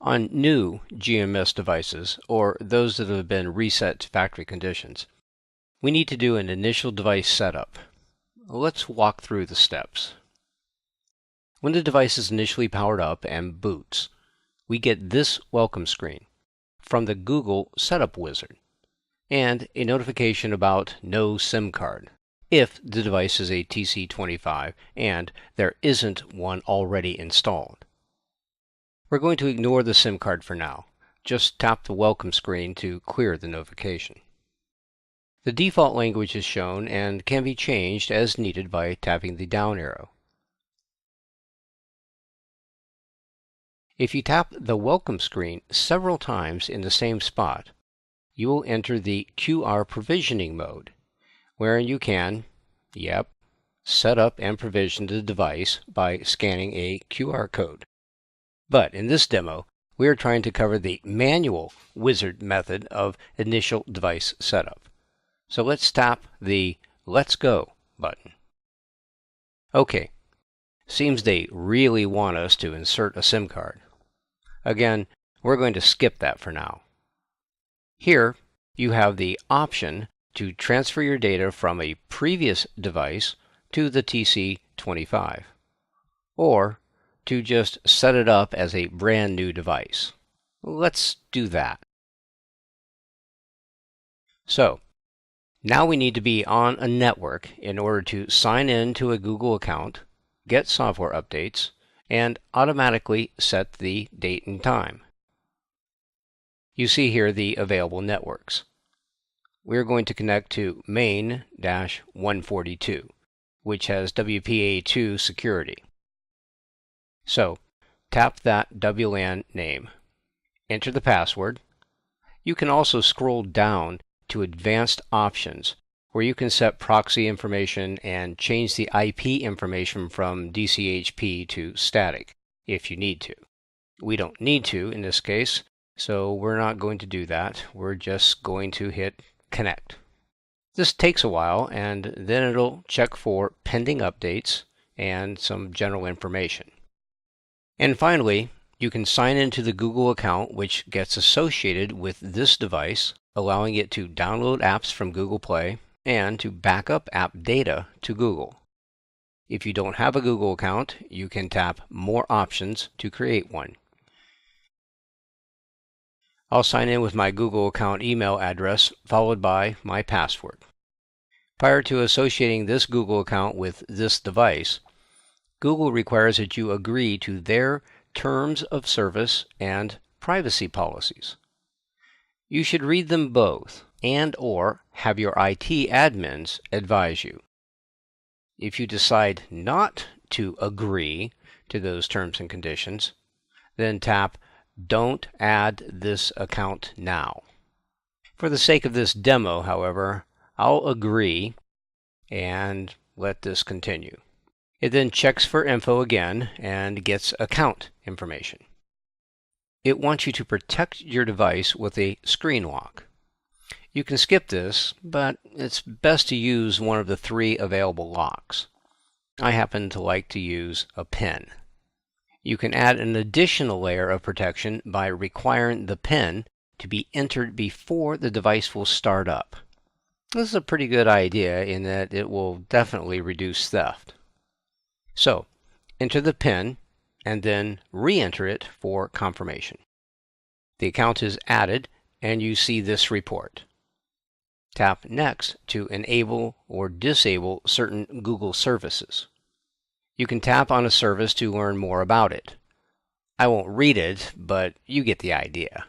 On new GMS devices, or those that have been reset to factory conditions, we need to do an initial device setup. Let's walk through the steps. When the device is initially powered up and boots, we get this welcome screen from the Google Setup Wizard and a notification about no SIM card if the device is a TC25 and there isn't one already installed. We're going to ignore the SIM card for now. Just tap the welcome screen to clear the notification. The default language is shown and can be changed as needed by tapping the down arrow. If you tap the welcome screen several times in the same spot, you will enter the QR provisioning mode, wherein you can, set up and provision the device by scanning a QR code. But in this demo, we are trying to cover the manual wizard method of initial device setup. So let's tap the Let's Go button. Okay, seems they really want us to insert a SIM card. Again, we're going to skip that for now. Here, you have the option to transfer your data from a previous device to the TC25, or to just set it up as a brand new device. Let's do that. So, now we need to be on a network in order to sign in to a Google account, get software updates, and automatically set the date and time. You see here the available networks. We're going to connect to main-142, which has WPA2 security. So, tap that WLAN name. Enter the password. You can also scroll down to Advanced Options, where you can set proxy information and change the IP information from DCHP to static, if you need to. We don't need to in this case, so we're not going to do that. We're just going to hit Connect. This takes a while, and then it'll check for pending updates and some general information. And finally, you can sign into the Google account, which gets associated with this device, allowing it to download apps from Google Play and to back up app data to Google. If you don't have a Google account, you can tap More Options to create one. I'll sign in with my Google account email address followed by my password. Prior to associating this Google account with this device, Google requires that you agree to their terms of service and privacy policies. You should read them both and/or have your IT admins advise you. If you decide not to agree to those terms and conditions, then tap Don't add this account now. For the sake of this demo, however, I'll agree and let this continue. It then checks for info again and gets account information. It wants you to protect your device with a screen lock. You can skip this, but it's best to use one of the 3 available locks. I happen to like to use a PIN. You can add an additional layer of protection by requiring the PIN to be entered before the device will start up. This is a pretty good idea in that it will definitely reduce theft. So, enter the PIN and then re-enter it for confirmation. The account is added and you see this report. Tap Next to enable or disable certain Google services. You can tap on a service to learn more about it. I won't read it, but you get the idea.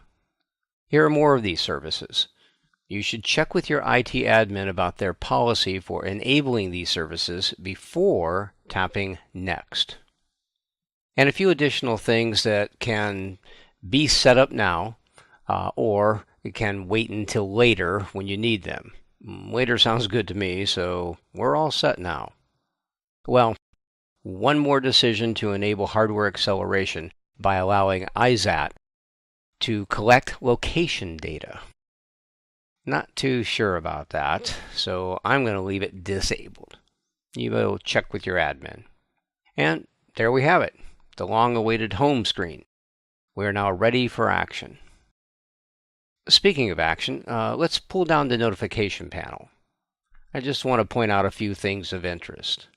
Here are more of these services. You should check with your IT admin about their policy for enabling these services before tapping Next. And a few additional things that can be set up now, or it can wait until later when you need them. Later sounds good to me, so we're all set now. Well, one more decision to enable hardware acceleration by allowing iSAT to collect location data. Not too sure about that, so I'm going to leave it disabled. You will check with your admin. And there we have it, the long-awaited home screen, We are now ready for action. Speaking of action, let's pull down the notification panel. I just want to point out a few things of interest.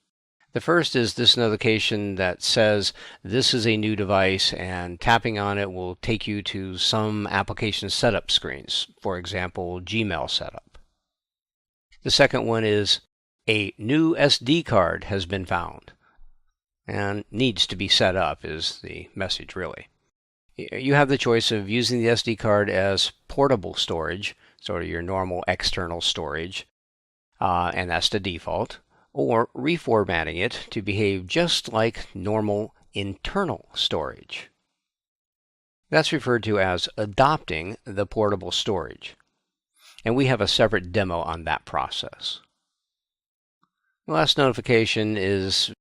The first is this notification that says this is a new device, and tapping on it will take you to some application setup screens, for example, Gmail setup. The second one is a new SD card has been found and needs to be set up is the message really. You have the choice of using the SD card as portable storage, sort of your normal external storage, and that's the default, or reformatting it to behave just like normal internal storage. That's referred to as adopting the portable storage, and we have a separate demo on that process. The last notification is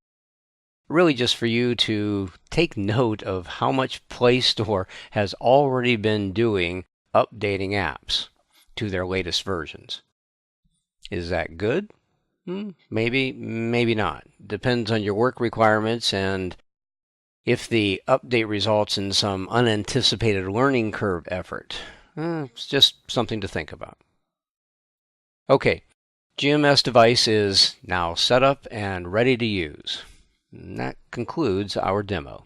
really just for you to take note of how much Play Store has already been doing updating apps to their latest versions. Is that good? Maybe, maybe not. Depends on your work requirements and if the update results in some unanticipated learning curve effort. It's just something to think about. Okay, GMS device is now set up and ready to use. And that concludes our demo.